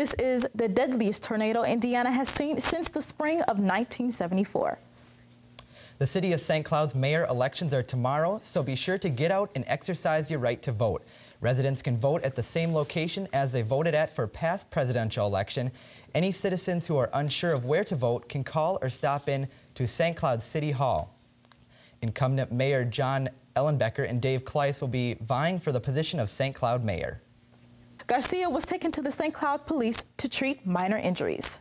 This is the deadliest tornado Indiana has seen since the spring of 1974. The City of St. Cloud's mayor elections are tomorrow, so be sure to get out and exercise your right to vote. Residents can vote at the same location as they voted at for past presidential election. Any citizens who are unsure of where to vote can call or stop in to St. Cloud City Hall. Incumbent Mayor John Ellenbecker and Dave Kleiss will be vying for the position of St. Cloud mayor. Garcia was taken to the St. Cloud police to treat minor injuries.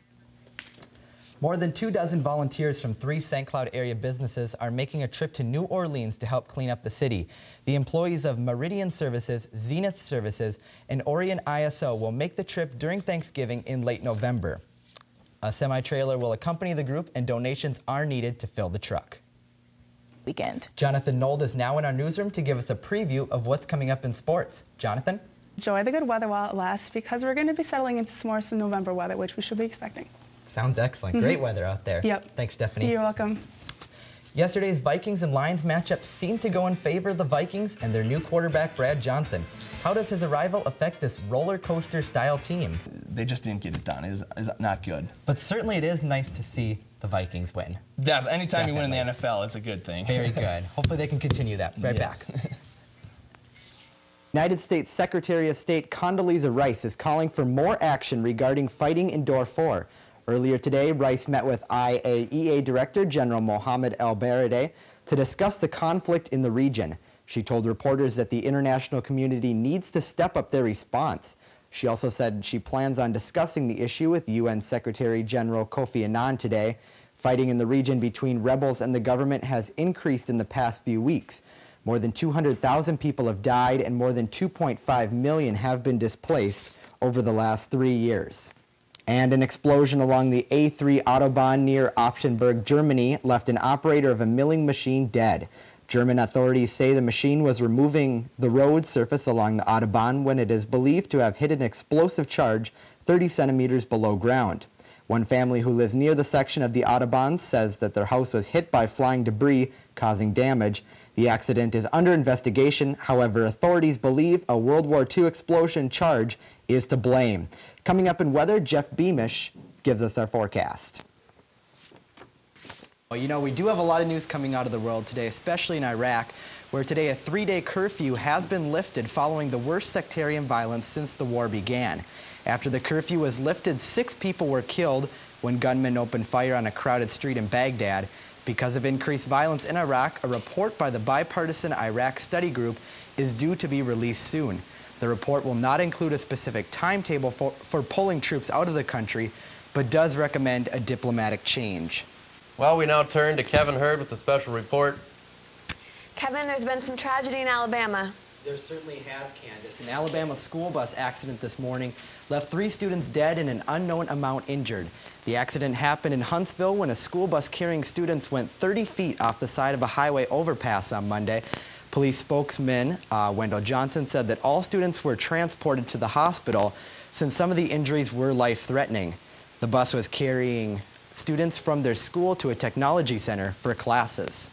More than 24 volunteers from 3 St. Cloud area businesses are making a trip to New Orleans to help clean up the city. The employees of Meridian Services, Zenith Services, and Orion ISO will make the trip during Thanksgiving in late November. A semi-trailer will accompany the group, and donations are needed to fill the truck. Weekend. Jonathan Nold is now in our newsroom to give us a preview of what's coming up in sports. Jonathan? Enjoy the good weather while it lasts, because we're going to be settling into some more November weather, which we should be expecting. Sounds excellent. Great weather out there. Yep. Thanks, Stephanie. You're welcome. Yesterday's Vikings and Lions matchup seemed to go in favor of the Vikings and their new quarterback, Brad Johnson. How does his arrival affect this roller coaster style team? They just didn't get it done. It is not good. But certainly it is nice to see the Vikings win. Anytime you win in the NFL, it's a good thing. Very good. Hopefully they can continue that. Right back. United States Secretary of State Condoleezza Rice is calling for more action regarding fighting in Darfur. Earlier today, Rice met with IAEA Director General Mohammed El-Baradei to discuss the conflict in the region. She told reporters that the international community needs to step up their response. She also said she plans on discussing the issue with UN Secretary General Kofi Annan today. Fighting in the region between rebels and the government has increased in the past few weeks. More than 200,000 people have died and more than 2.5 million have been displaced over the last 3 years. And an explosion along the A3 Autobahn near Offenburg, Germany, left an operator of a milling machine dead. German authorities say the machine was removing the road surface along the Autobahn when it is believed to have hit an explosive charge 30 centimeters below ground. One family who lives near the section of the Autobahn says that their house was hit by flying debris, causing damage. The accident is under investigation. However, authorities believe a World War II explosion charge is to blame. Coming up in weather, Jeff Beamish gives us our forecast. Well, you know, we do have a lot of news coming out of the world today, especially in Iraq, where today a 3-day curfew has been lifted following the worst sectarian violence since the war began. After the curfew was lifted, 6 people were killed when gunmen opened fire on a crowded street in Baghdad. Because of increased violence in Iraq, a report by the bipartisan Iraq Study Group is due to be released soon. The report will not include a specific timetable for pulling troops out of the country, but does recommend a diplomatic change. Well, we now turn to Kevin Hurd with a special report. Kevin, there's been some tragedy in Alabama. There certainly has, Candace. An Alabama school bus accident this morning left 3 students dead and an unknown amount injured. The accident happened in Huntsville when a school bus carrying students went 30 feet off the side of a highway overpass on Monday. Police spokesman Wendell Johnson said that all students were transported to the hospital since some of the injuries were life-threatening. The bus was carrying students from their school to a technology center for classes.